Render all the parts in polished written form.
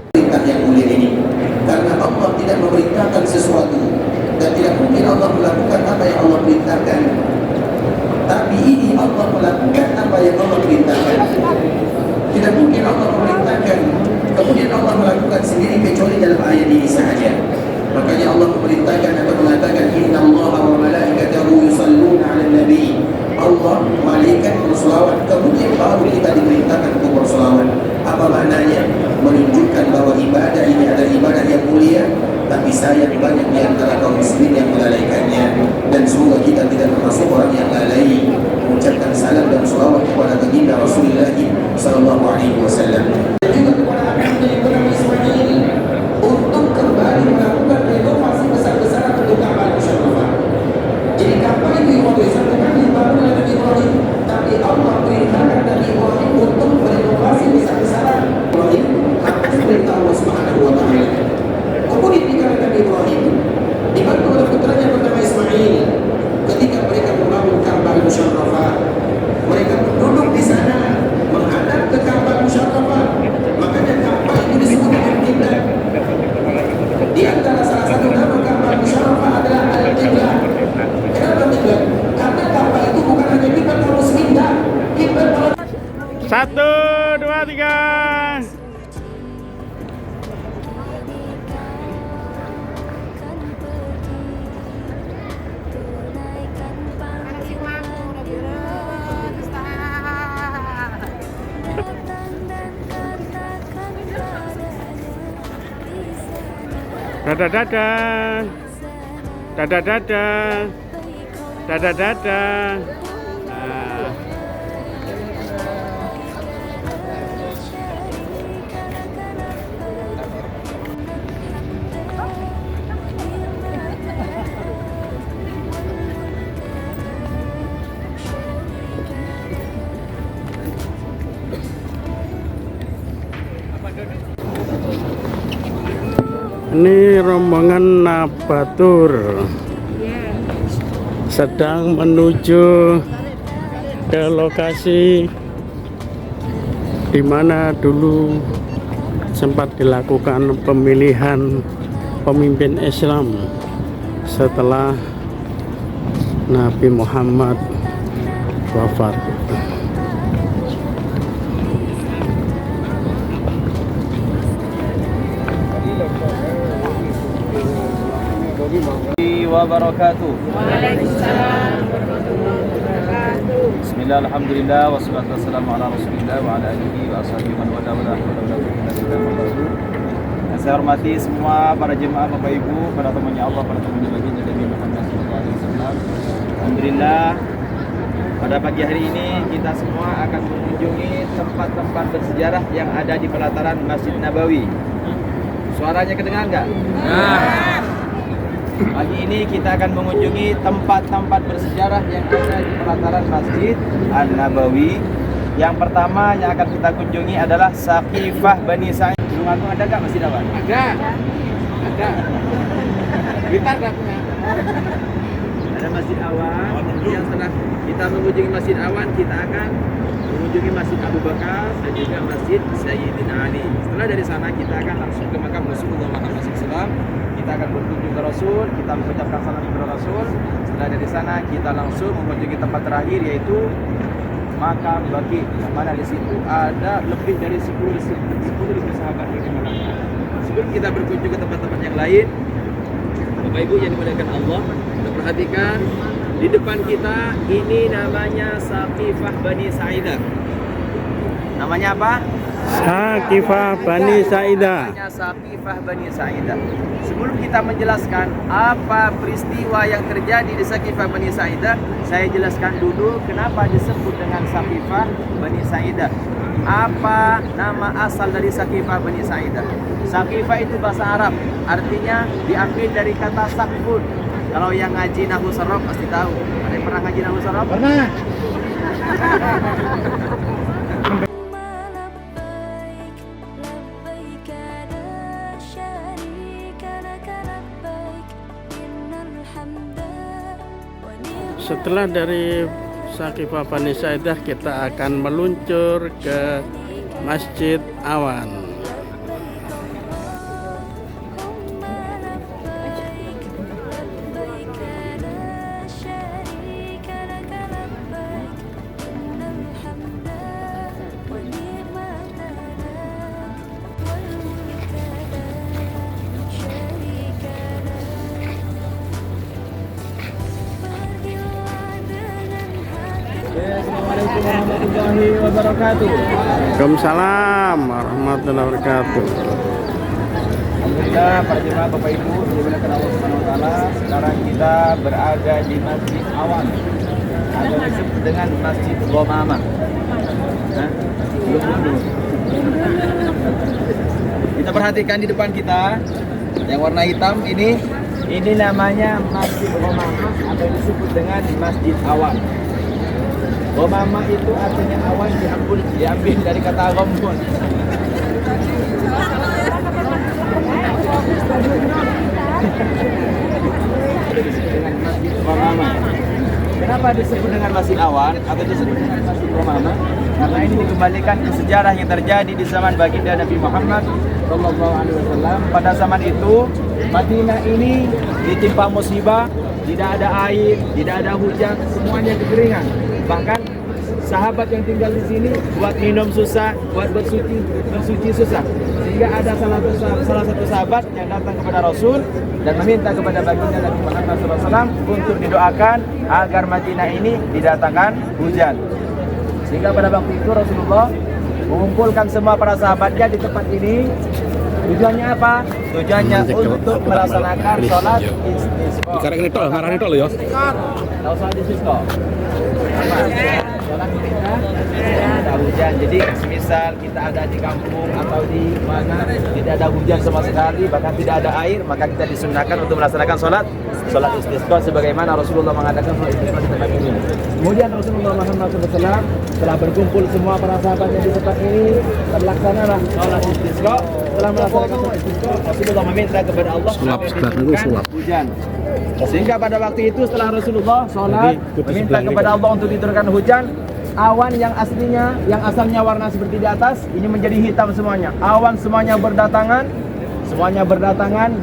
Perintah yang mulia ini, karena Allah tidak memerintahkan sesuatu dan tidak mungkin Allah melakukan apa yang Allah perintahkan. Tapi ini Allah melakukan apa yang Allah perintahkan. Tidak mungkin Allah memerintahkan kemudian Allah melakukan sendiri kecuali dalam ayat ini sahaja. Makanya Allah memerintahkan atau mengatakan innallaha wa malaikatahu yusalluna 'alan nabi. Allah, malaikat bersolawat, kemudian baru kita diperintahkan untuk bersolawat. Apa maknanya? Menunjukkan bahwa ibadah ini adalah ibadah yang mulia, tapi sayang banyak di antara kaum muslimin yang melalaikannya. Dan semoga kita tidak termasuk orang yang lalai mengucapkan salam dan selawat kepada baginda Rasulullah sallallahu alaihi wasallam. Dan juga kepada Habibnya Ibrahim Ismail untuk kembali melakukan renovasi besar-besaran untuk Ka'bah Musharrafah. Jadi Ka'bah itu waktu satu kali dibangun oleh Nabi Ibrahim, tapi Allah perintahkan Nabi Ibrahim untuk merenovasi besar-besaran Ibrahim atas perintah Allah Subhanahu wa taala. Kemudian dikatakan Nabi Ibrahim dibantu oleh putranya bernama Ismail. Ketika mereka membangun Ka'bah Musharrafah, mereka duduk di sana menghadap ke Ka'bah Musharrafah. Makanya Ka'bah itu disebut dengan kiblat. Di antara salah satu nama Ka'bah Musharrafah adalah Al-Qiblah. Kenapa kiblat? Karena Ka'bah itu bukan hanya kiblat para muslimin, kiblat para 1, 2, 3. Dadah dadah. Dadah dadah. Dadah dadah. Nah. Ini rombongan Nabatur sedang menuju ke lokasi di mana dulu sempat dilakukan pemilihan pemimpin Islam setelah Nabi Muhammad wafat. Wabarakatuh. Waalaikumsalam warahmatullahi wabarakatuh. Bismillah, alhamdulillah, wassalatu wassalamu ala rasulillah wa ala alihi wa ashabihi man wala wala Yang saya hormati semua para jemaah, Bapak Ibu, para temannya Allah, para temannya baginda Nabi Muhammad SAW. Alhamdulillah, pada pagi hari ini kita semua akan mengunjungi tempat-tempat bersejarah yang ada di pelataran Masjid Nabawi. Suaranya kedengaran nggak? Nah. Pagi ini kita akan mengunjungi tempat-tempat bersejarah yang ada di pelataran Masjid An-Nabawi. Yang pertama yang akan kita kunjungi adalah Saqifah Bani Sa'id. Gunung Agung ada nggak Masjid Awan? Ada. Blitar nggak punya? Ada Masjid Awan. Yang setelah kita mengunjungi Masjid Awan, kita akan mengunjungi Masjid Abu Bakar dan juga Masjid Sayyidina Ali. Setelah dari sana kita akan langsung ke makam Rasulullah SAW. Kita akan berkunjung ke Rasul, kita mengucapkan salam kepada Rasul. Setelah dari sana kita langsung mengunjungi tempat terakhir yaitu makam Baqi, yang mana di situ ada lebih dari 10.000 sahabat yang dimakamkan. Sebelum kita berkunjung ke tempat-tempat yang lain, Bapak Ibu yang dimuliakan Allah, kita perhatikan di depan kita ini namanya Saqifah Bani Sa'idah. Namanya apa? Saqifah Bani Sa'idah. Namanya Saqifah Bani Sa'idah. Sebelum kita menjelaskan apa peristiwa yang terjadi di Saqifah Bani Sa'idah, saya jelaskan dulu kenapa disebut dengan Saqifah Bani Sa'idah. Apa nama asal dari Saqifah Bani Sa'idah? Saqifah itu bahasa Arab, artinya diambil dari kata saqfun. Kalau yang ngaji nahwu saraf pasti tahu. Ada yang pernah ngaji nahwu saraf? Pernah. setelah dari Sakifah Bani Saidah kita akan meluncur ke Masjid Awan. Assalamualaikum warahmatullahi wabarakatuh. Waalaikumsalam warahmatullahi wabarakatuh. Alhamdulillah, para jemaah Bapak Ibu dimuliakan Allah Subhanahu wa taala. Sekarang kita berada di Masjid Awan atau disebut dengan Masjid Ghamamah. Dulu. Kita perhatikan di depan kita yang warna hitam ini namanya Masjid Ghamamah atau disebut dengan Masjid Awan. Ghamamah itu artinya awan, diambil dari kata ghamun. Disebut dengan Masjid Ghamamah. Kenapa disebut dengan Masjid Awan atau disebut dengan Masjid Ghamamah? Karena ini dikembalikan ke sejarah yang terjadi di zaman baginda Nabi Muhammad SAW. Pada zaman itu Madinah ini ditimpa musibah, tidak ada air, tidak ada hujan, semuanya kekeringan. Bahkan sahabat yang tinggal di sini buat minum susah, buat bersuci susah. Sehingga ada salah satu sahabat yang datang kepada Rasul dan meminta kepada baginda Nabi Muhammad SAW untuk didoakan agar Madinah ini didatangkan hujan. Sehingga pada waktu itu Rasulullah mengumpulkan semua para sahabatnya di tempat ini. Tujuannya apa? Tujuannya untuk melaksanakan sholat istisqa. Sekarang ini ngarang itu loh ya. Sholat istisqa. Sholat ketika ada hujan. Jadi semisal kita ada di kampung atau di mana tidak ada hujan sama sekali, bahkan tidak ada air, maka kita disunahkan untuk melaksanakan sholat istisqa sebagaimana Rasulullah mengadakan sholat istisqa di tempat ini. Kemudian Rasulullah Muhammad SAW telah berkumpul semua para sahabatnya di tempat ini, terlaksanalah sholat istisqa. Setelah melaksanakan sholat istisqa, Rasulullah meminta kepada Allah menurunkan hujan. Sehingga pada waktu itu setelah Rasulullah sholat meminta kepada Allah untuk diturunkan hujan, awan yang asalnya warna seperti di atas ini menjadi hitam semuanya. Awan semuanya berdatangan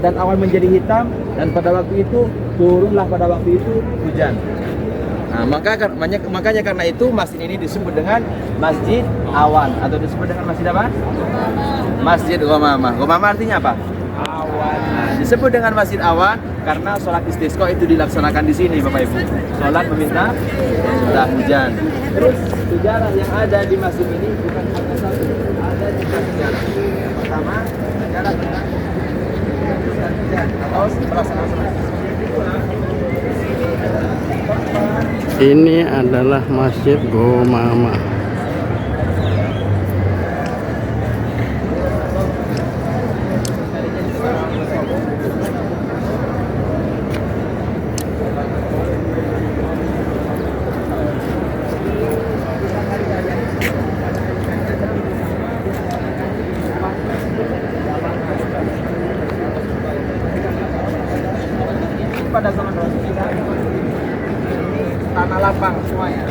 dan awan menjadi hitam, dan pada waktu itu turunlah pada waktu itu hujan. Nah, makanya karena itu masjid ini disebut dengan Masjid Awan atau disebut dengan Masjid apa? Masjid Ghamamah. Ghamamah artinya apa? Awan. Nah, disebut dengan Masjid Awan karena sholat istisqa itu dilaksanakan di sini, Bapak Ibu. Sholat meminta hujan. Terus sejarah yang ada di masjid ini bukan hanya satu, ada juga sejarah. Pertama, sejarah tentang hujan atau pelaksanaan sholat istisqa. Ini adalah Masjid Ghamamah. Pada zaman Rasulullah tanah lapang semuanya.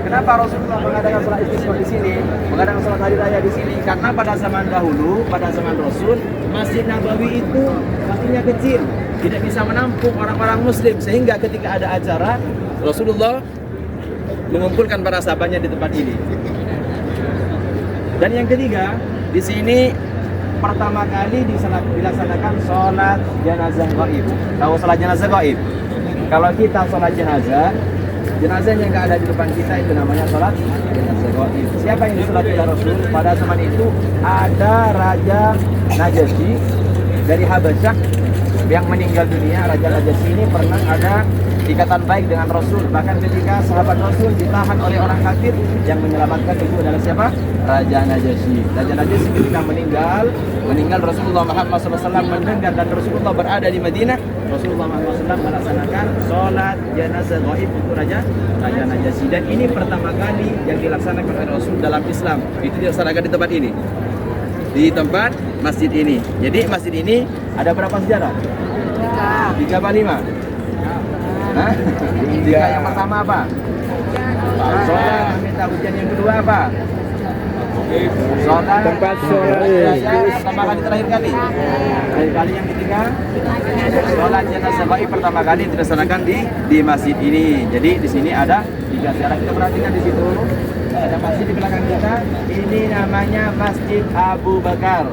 Kenapa Rasulullah mengadakan sholat istisqa di sini, mengadakan sholat hari raya di sini? Karena pada zaman dahulu, pada zaman Rasul, Masjid Nabawi itu masjidnya kecil, tidak bisa menampung orang-orang Muslim, sehingga ketika ada acara, Rasulullah mengumpulkan para sahabatnya di tempat ini. Dan yang ketiga, di sini pertama kali dilaksanakan sholat jenazah gaib. Tahu sholat jenazah gaib? Kalau kita sholat jenazah yang nggak ada di depan kita itu namanya sholat jenazah gaib. Siapa yang disolati oleh Rasul? Pada zaman itu ada Raja Najasyi dari Habasyah yang meninggal dunia. Raja Najasyi ini pernah ada ikatan baik dengan Rasul. Bahkan ketika sahabat Rasul ditahan oleh orang kafir, yang menyelamatkan itu adalah siapa? Raja Najasyi. Raja Najasyi ketika meninggal Rasulullah Muhammad SAW mendengar dan Rasulullah berada di Madinah. Rasulullah Muhammad SAW melaksanakan sholat jenazah gaib untuk Raja Najasyi. Dan ini pertama kali yang dilaksanakan oleh Rasul dalam Islam. Itu dilaksanakan di tempat ini, di tempat masjid ini. Jadi masjid ini ada berapa sejarah? 3 apa 5? Hah? 5 Ketika yang pertama apa? Sholat. Meminta hujan yang kedua apa? Sholat. Tempat sholat. Pertama kali terakhir kali. Terakhir kali yang ketiga. Sholat jenazah gaib pertama kali dilaksanakan di masjid ini. Jadi di sini ada 3 syarat. Kita perhatikan di situ. Ada masjid di belakang kita. Ini namanya Masjid Abu Bakar.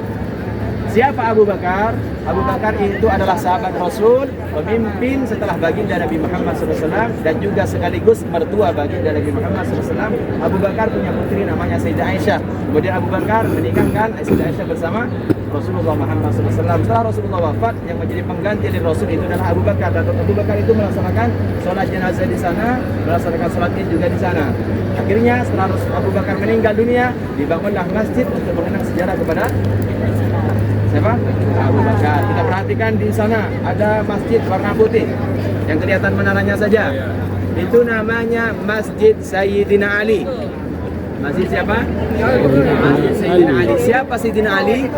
Siapa Abu Bakar? Abu Bakar itu adalah sahabat Rasul, pemimpin setelah baginda Nabi Muhammad SAW, dan juga sekaligus mertua baginda Nabi Muhammad SAW. Abu Bakar punya putri namanya Sayyidah Aisyah. Kemudian Abu Bakar menikahkan Sayyidah Aisyah bersama Rasulullah Muhammad SAW. Setelah Rasulullah wafat, yang menjadi pengganti dari Rasul itu adalah Abu Bakar. Dan Abu Bakar itu melaksanakan sholat jenazah di sana, melaksanakan sholat id juga di sana. Akhirnya setelah Abu Bakar meninggal dunia, dibangunlah masjid untuk mengenang sejarah kepada siapa? Abu Bakar. Kita perhatikan di sana ada masjid warna putih yang kelihatan menaranya saja. Itu namanya Masjid Sayyidina Ali. Masjid siapa? Masjid Sayyidina Ali. Siapa Sayyidina Ali?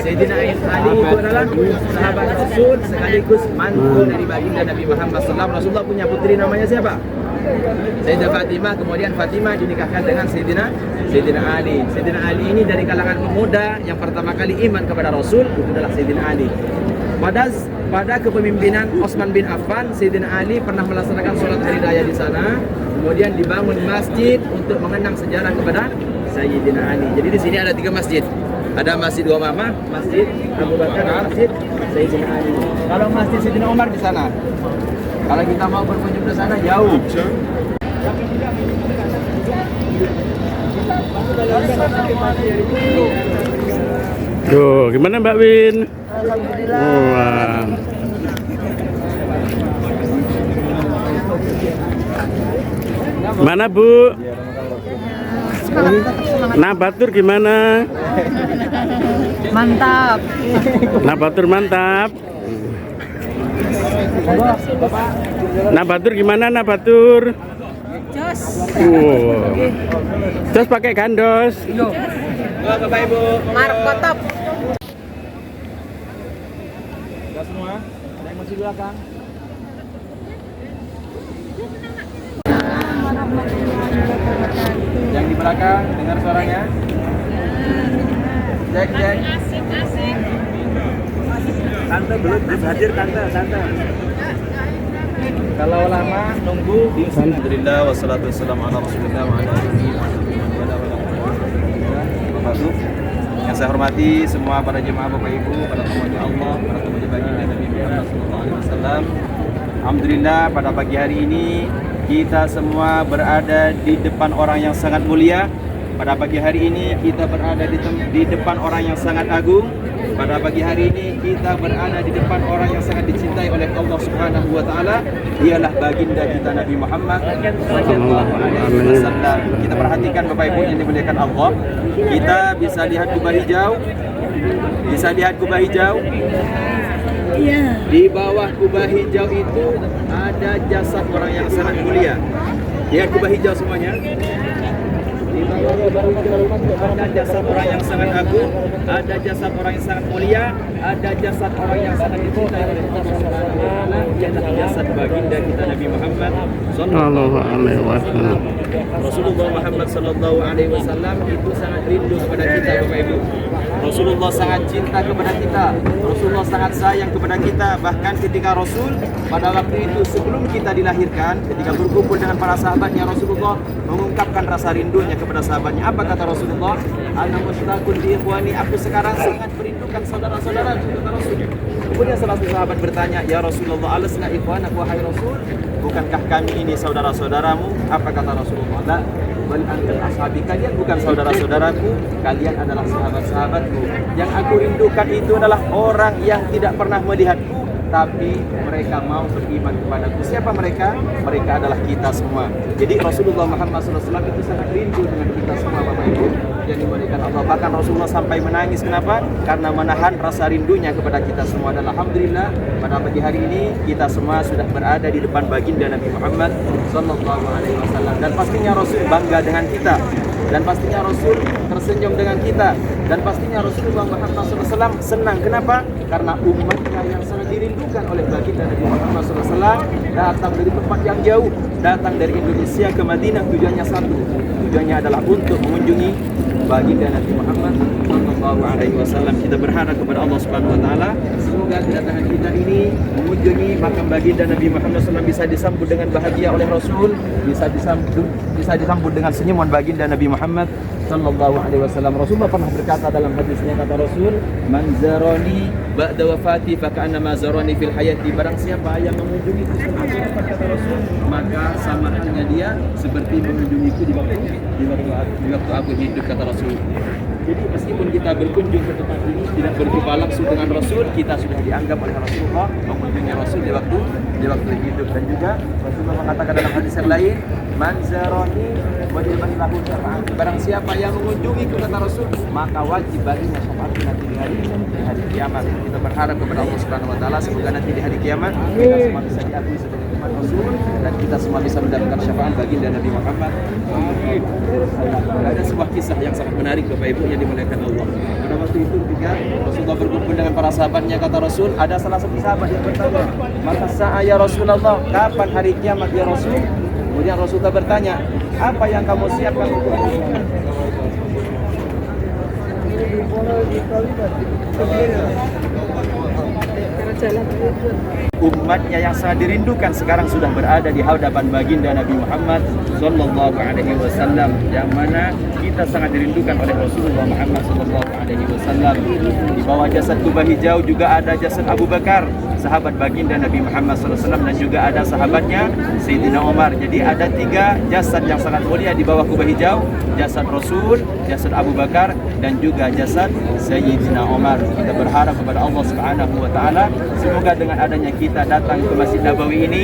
Sayyidina Ali itu adalah sahabat Rasul sekaligus mantu dari baginda Nabi Muhammad SAW. Rasulullah punya putri namanya siapa? Sayyidah Fatimah. Kemudian Fatimah dinikahkan dengan Sayyidina Ali. Sayyidina Ali ini dari kalangan pemuda yang pertama kali iman kepada Rasul, itu adalah Sayyidina Ali. Pada kepemimpinan Utsman bin Affan, Sayyidina Ali pernah melaksanakan sholat hari raya di sana. Kemudian dibangun masjid untuk mengenang sejarah kepada Sayyidina Ali. Jadi di sini ada 3 masjid. Ada Masjid Umamah, Masjid Abu Bakar, dan Masjid Sayyidina Ali. Kalau Masjid Sayyidina Umar di sana. Kalau kita mau berkunjung ke sana jauh. Tuh, gimana Mbak Win? Alhamdulillah. Wah. Mana Bu? Nah Batur gimana? Mantap. Nah Batur mantap. Nah Batur gimana Nah Batur? Jos. Terus pakai gandos. Bapak Ibu. Markotop. Sudah semua? Ada yang masih di belakang? Yang di belakang dengar suaranya? Cek. Asik. Tante belum hadir tante. Kalau lama nunggu di sana. Alhamdulillah wassalatu wassalamu ala Rasulillah wa ala alihi wa sahbihi. Yang saya hormati semua para jemaah Bapak Ibu, para tamu Allah, para tamu baginda Nabi Muhammad sallallahu alaihi wasallam. Alhamdulillah pada pagi hari ini kita semua berada di depan orang yang sangat mulia. Pada pagi hari ini kita berada di depan orang yang sangat agung. Pada pagi hari ini kita berada di depan orang yang sangat dicintai oleh Allah Subhanahu wa taala. Dialah baginda kita Nabi Muhammad sallallahu alaihi wasallam. Kita perhatikan Bapak Ibu yang dimuliakan Allah. Kita bisa lihat kubah hijau. Bisa lihat kubah hijau? Iya. Di bawah kubah hijau itu ada jasad orang yang sangat mulia. Lihat kubah hijau semuanya. Di bawah kubah hijau ada jasad orang yang sangat agung, ada jasad orang yang sangat mulia, ada jasad orang yang sangat dicintai oleh Allah Subhanahu wa taala, ialah jasad baginda kita Nabi Muhammad sallallahu alaihi wasallam. Rasulullah Muhammad sallallahu alaihi wasallam itu sangat rindu kepada kita Bapak Ibu. Rasulullah sangat cinta kepada kita. Rasulullah sangat sayang kepada kita. Bahkan ketika Rasul pada waktu itu sebelum kita dilahirkan, ketika berkumpul dengan para sahabatnya, Rasulullah mengungkapkan rasa rindunya kepada sahabatnya. Apa kata Rasulullah? Ana mushtaqun li ikhwani, aku sekarang sangat merindukan saudara-saudara, kata Rasul. Kemudian salah satu sahabat bertanya, "Ya Rasulullah, alasna ikhwanak wahai Rasul? Bukankah kami ini saudara-saudaramu?" Apa kata Rasulullah? La, bal antum ashabi, kalian bukan saudara-saudaraku, kalian adalah sahabat-sahabatku. Yang aku rindukan itu adalah orang yang tidak pernah melihatku, tapi mereka mau beriman kepadaku. Siapa mereka? Mereka adalah kita semua. Jadi Rasulullah Muhammad SAW itu sangat rindu dengan kita semua Bapak Ibu yang dimuliakan Allah. Bahkan Rasulullah sampai menangis. Kenapa? Karena menahan rasa rindunya kepada kita semua. Dan alhamdulillah pada pagi hari ini kita semua sudah berada di depan baginda Nabi Muhammad SAW. Dan pastinya Rasul bangga dengan kita. dan pastinya Rasul tersenyum dengan kita, dan pastinya Rasulullah Muhammad SAW senang. Kenapa? Karena umatnya yang sangat dirindukan oleh baginda Nabi Muhammad SAW datang dari tempat yang jauh, datang dari Indonesia ke Madinah. Tujuannya satu, tujuannya adalah untuk mengunjungi baginda Nabi Muhammad SAW. Kita berharap kepada Allah Subhanahu Wa Taala semoga kedatangan kita ini mengunjungi makam baginda Nabi Muhammad SAW bisa disambut dengan bahagia oleh Rasul, bisa disambut dengan senyuman baginda Nabi Muhammad Sallallahu Alaihi Wasallam. Rasulullah pernah berkata dalam hadisnya, kata Rasul, "Man zarani ba'da wafati faka'annama zarani fil hayati." Barang siapa yang mengunjungiku setelah wafat, kata Rasul, maka sama halnya dia seperti mengunjungiku di waktu aku hidup, kata Rasul. Jadi meskipun kita berkunjung ke tempat ini tidak berjumpa langsung dengan Rasul, kita sudah dianggap oleh Rasulullah mengunjungi Rasul di waktu hidup. Dan juga Rasulullah mengatakan dalam hadis yang lain, "Man zarani wajiban lahu syafa'at." Barang siapa yang mengunjungiku, kata Rasul, maka wajib baginya syafaat nanti di hari kiamat. Kita berharap kepada Allah Subhanahu Wa Taala semoga nanti di hari kiamat kita semua bisa diakui sebagai umat Rasul dan kita semua bisa mendapatkan syafaat baginda Nabi Muhammad. Ada sebuah kisah yang sangat menarik Bapak Ibu yang dimuliakan Allah. Pada waktu itu ketika Rasulullah berkumpul dengan para sahabatnya, kata Rasul, ada salah satu sahabat yang bertanya, "Mata sa'a ya Rasulullah, kapan hari kiamat ya Rasul?" Kemudian Rasulullah bertanya, "Apa yang kamu siapkan untuk hari kiamat?" Umatnya yang sangat dirindukan sekarang sudah berada di hadapan baginda Nabi Muhammad Sallallahu Alaihi Wasallam, yang mana kita sangat dirindukan oleh Rasulullah Muhammad Sallallahu Alaihi Wasallam. Di bawah jasad kubah hijau juga ada jasad Abu Bakar, sahabat baginda Nabi Muhammad SAW, dan juga ada sahabatnya Sayyidina Umar. Jadi ada 3 jasad yang sangat mulia di bawah kubah hijau: jasad Rasul, jasad Abu Bakar, dan juga jasad Sayyidina Umar. Kita berharap kepada Allah Subhanahu Wa Taala semoga dengan adanya kita datang ke Masjid Nabawi ini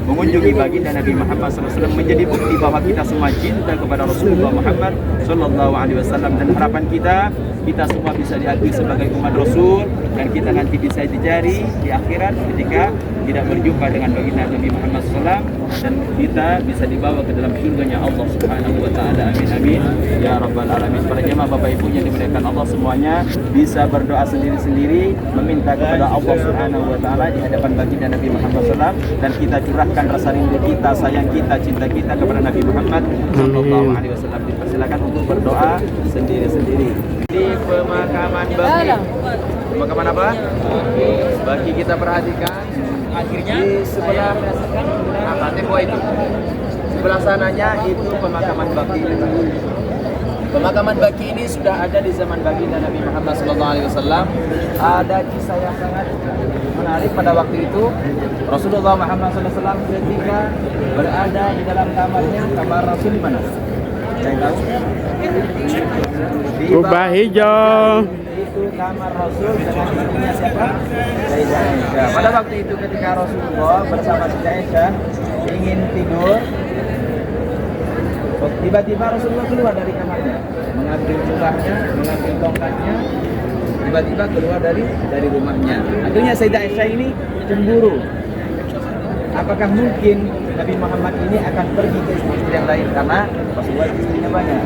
mengunjungi baginda Nabi Muhammad SAW menjadi bukti bahwa kita semua cinta kepada Rasulullah Muhammad Sallallahu Alaihi Wasallam, dan harapan kita semua bisa diakui sebagai umat Rasul, dan kita nanti bisa dicari di akhirat ketika tidak berjumpa dengan baginda Nabi Muhammad SAW, dan kita bisa dibawa ke dalam surganya Allah Subhanahu Wa Taala. Amin amin ya rabbal alamin. Para jemaah Bapak Ibu yang dimuliakan Allah semuanya, bisa berdoa sendiri-sendiri meminta kepada Allah Subhanahu Wa Taala di hadapan baginda Nabi Muhammad SAW, dan kita curahkan rasa rindu kita, sayang kita, cinta kita kepada Nabi Muhammad Sallallahu Alaihi Wasallam. Dipersilakan untuk berdoa sendiri-sendiri. Di pemakaman Baqi. Pemakaman apa? Baqi, kita perhatikan. Akhirnya di sebelah tembok itu, sebelah sananya itu pemakaman Baqi. Pemakaman Baqi ini sudah ada di zaman baginda Nabi Muhammad SAW. Ada kisah yang sangat menarik pada waktu itu. Rasulullah Muhammad SAW ketika berada di dalam kamarnya, kamar Rasul di mana? Saya tahu. Di Kubah hijau. Itu kamar Rasul dengan ibunya siapa? Sayyidah Aisyah. Pada waktu itu ketika Rasulullah bersama Sayyidah Aisyah ingin tidur, tiba-tiba Rasulullah keluar dari kamarnya, mengambil jubahnya, mengambil tongkatnya, tiba-tiba keluar dari rumahnya. Akhirnya Sayyidah Aisyah ini cemburu. Apakah mungkin Nabi Muhammad ini akan pergi ke istri yang lain, karena Rasulullah istrinya banyak?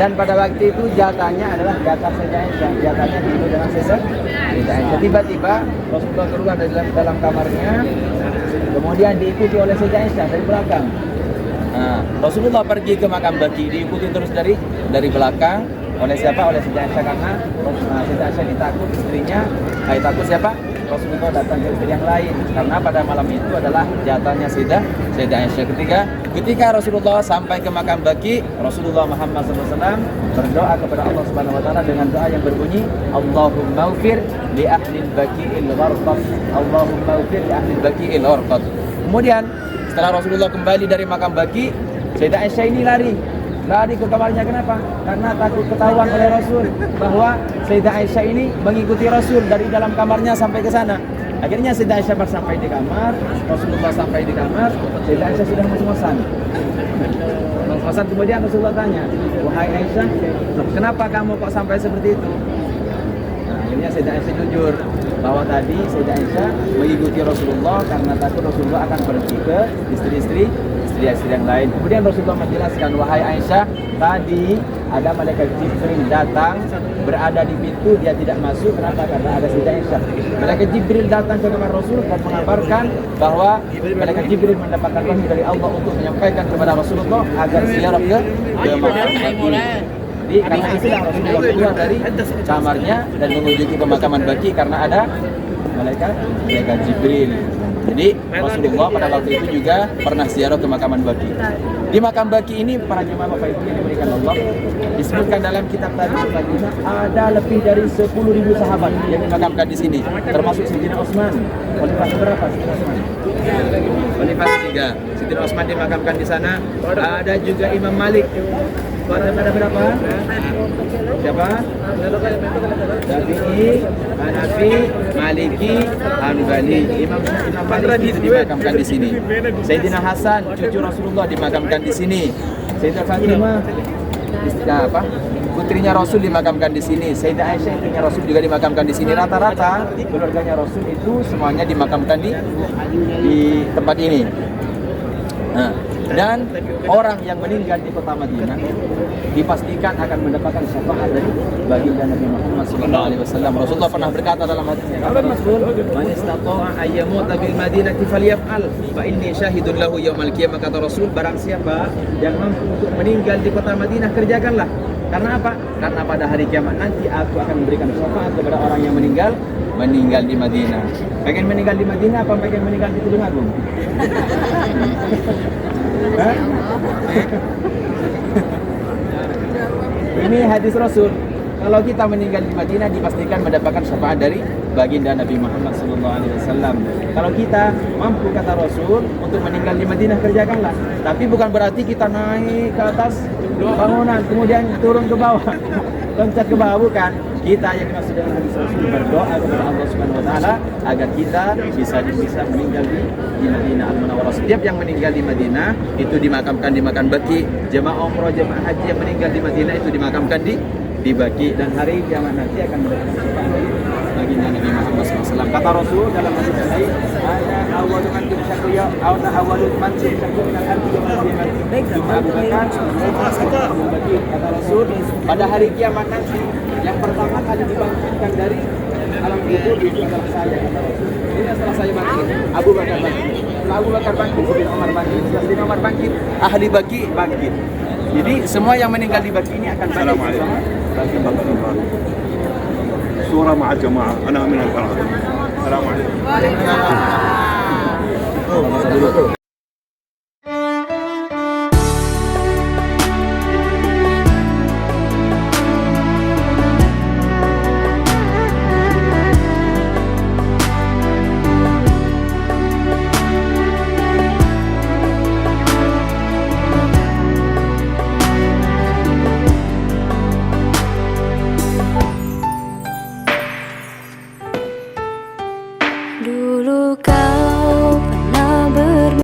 Dan pada waktu itu jatahnya adalah jatah Sayyidah Aisyah, jatahnya tidur dengan Sayyidah Aisyah. Tiba-tiba Rasulullah keluar dari dalam kamarnya, kemudian diikuti oleh Sayyidah Aisyah dari belakang. Nah, Rasulullah pergi ke makam Baqi, diikuti terus dari belakang oleh siapa? Oleh Sayyidah Aisyah, karena Sayyidah Aisyah ditakut istrinya, takut siapa? Rasulullah datang ke istri yang lain, karena pada malam itu adalah jatahnya Sayyidah Aisyah. Ketika Rasulullah sampai ke makam Baqi, Rasulullah Muhammad SAW berdoa kepada Allah Subhanahu Wa Taala dengan doa yang berbunyi, Allahumma ufir li ahlil baqi'il gharqad, Allahumma ufir li ahlil baqi'il gharqad. Kemudian setelah Rasulullah kembali dari makam Baqi, Sayyidah Aisyah ini lari ke kamarnya. Kenapa? Karena takut ketahuan oleh Rasul bahwa Sayyidah Aisyah ini mengikuti Rasul dari dalam kamarnya sampai ke sana. Akhirnya Sayyidah Aisyah sampai di kamar, Rasulullah sampai di kamar, Sayyidah Aisyah sudah ngos-ngosan. Kemudian Rasulullah tanya, "Wahai Aisyah, kenapa kamu kok sampai seperti itu?" Nah, Akhirnya Sayyidah Aisyah jujur bahwa tadi Sayyidah Aisyah mengikuti Rasulullah karena takut Rasulullah akan pergi ke istri-istri yang lain. Kemudian Rasulullah menjelaskan, wahai Aisyah, tadi ada malaikat Jibril datang berada di pintu, dia tidak masuk. Kenapa? Karena ada Sayyidah Aisyah. Malaikat Jibril datang ke kamar Rasul dan mengabarkan bahwa malaikat Jibril mendapatkan wahyu dari Allah untuk menyampaikan kepada Rasulullah agar ziarah ke makam Baqi. Jadi karena itulah Rasulullah keluar dari kamarnya dan mengunjungi pemakaman Baqi karena ada malaikat Jibril. Jadi Rasulullah pada waktu itu juga pernah ziarah ke makaman Baqi. Di makam Baqi ini para jemaah Bapak Ibu yang diberikan Allah, disebutkan dalam kitab Tarikh Madinah ada lebih dari 10.000 sahabat yang dimakamkan di sini, termasuk Sayyidina Utsman. Khalifah berapa Sayyidina Utsman? Khalifah ketiga. Sayyidina Utsman dimakamkan di sana. Ada juga Imam Malik. Ada berapa? Siapa? Syafi'i, Hanafi, Maliki, Hanbali. Imam Malik itu dimakamkan di sini. Sayyidina Hasan, cucu Rasulullah, dimakamkan di sini. Sayyidah Fatimah, putrinya Rasul, dimakamkan di sini. Sayyidah Aisyah, istrinya Rasul, juga dimakamkan di sini. Rata-rata keluarganya Rasul itu semuanya dimakamkan di tempat ini. Nah, dan orang yang meninggal di kota Madinah dipastikan akan mendapatkan syafaat dari baginda Nabi Muhammad SAW. Rasulullah pernah berkata dalam hadisnya, "Man istata'a ayyamuta bil Madinati falyaf'al, fa inni syahidun lahu yaumal qiyamah." Kata Rasul, barang siapa yang mampu untuk meninggal di kota Madinah, kerjakanlah. Karena apa? Karena pada hari kiamat nanti aku akan memberikan syafaat kepada orang yang meninggal di Madinah. Pengen meninggal di Madinah apa pengen meninggal di Tulung Agung? Ini hadis Rasul. Kalau kita meninggal di Madinah dipastikan mendapatkan syafaat dari baginda Nabi Muhammad SAW. Kalau kita mampu, kata Rasul, untuk meninggal di Madinah, kerjakanlah. Tapi bukan berarti kita naik ke atas bangunan kemudian turun ke bawah, loncat ke bawah, bukan. Kita yang dimaksud dengan hadis Rasul berdoa kepada Allah Subhanahu wa taala agar kita bisa meninggal di Madinah Al-Munawwarah. Setiap yang meninggal di Madinah itu dimakamkan di makam Baqi. Jemaah umrah, jemaah haji yang meninggal di Madinah itu dimakamkan di Baqi, dan hari kiamat nanti akan mendapatkan syafaat dari baginda Nabi Muhammad SAW. Kata Rasul dalam hadis lain, "Ana awwalu man tusyaqqa aw awwalu man tusyaqqa min al-ardi yawmal qiyamah." Abu Bakar, kata Rasul, pada hari kiamat nanti yang pertama kali dibangkitkan dari alam kubur itu adalah saya, kata Rasul. Ini setelah saya bangkit, Abu Bakar bangkit. Setelah Abu Bakar bangkit, Sayyidina Umar bangkit. Setelah Sayyidina Umar bangkit, ahli Baqi bangkit. Jadi semua yang meninggal di Baqi ini akan bangkit bersama صورة مع الجماعة أنا من الفرق. السلام عليكم. Waalaikumsalam.